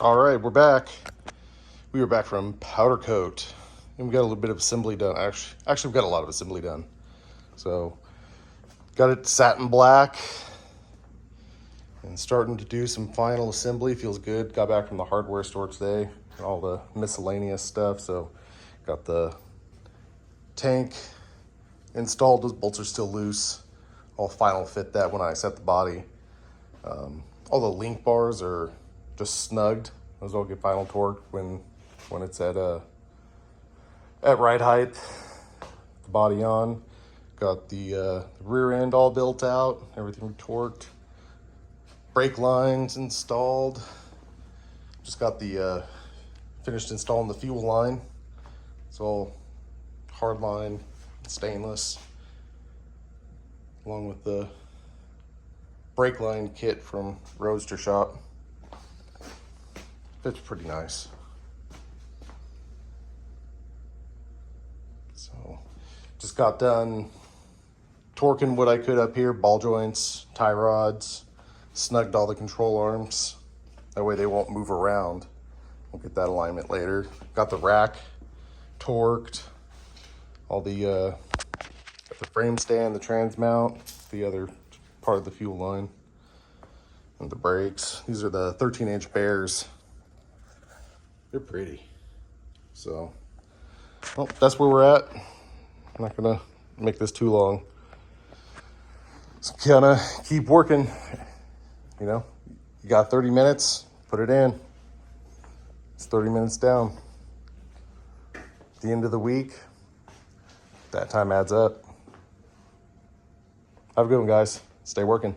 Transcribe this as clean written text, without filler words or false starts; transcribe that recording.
All right, we're back. We were back from powder coat, and we got a little bit of assembly done. Actually, we got a lot of assembly done. So, got it satin black, and starting to do some final assembly. Feels good. Got back from the hardware store today, and all the miscellaneous stuff. So, got the tank installed. Those bolts are still loose. I'll final fit that when I set the body. All the link bars are just snugged. Those all get final torqued when it's at right height. The body on. Got the rear end all built out. Everything torqued. Brake lines installed. Just got the finished installing the fuel line. It's all hard line, stainless, along with the brake line kit from Roadster Shop. Fits pretty nice. So, just got done torquing what I could up here, ball joints, tie rods, snugged all the control arms. That way they won't move around. We'll get that alignment later. Got the rack torqued, all the frame stand, the trans mount, the other part of the fuel line, and the brakes. These are the 13-inch bears. They're pretty. So, well, that's where we're at. I'm not gonna make this too long. Just gonna keep working. You know, you got 30 minutes, put it in. It's 30 minutes down. At the end of the week, that time adds up. Have a good one, guys. Stay working.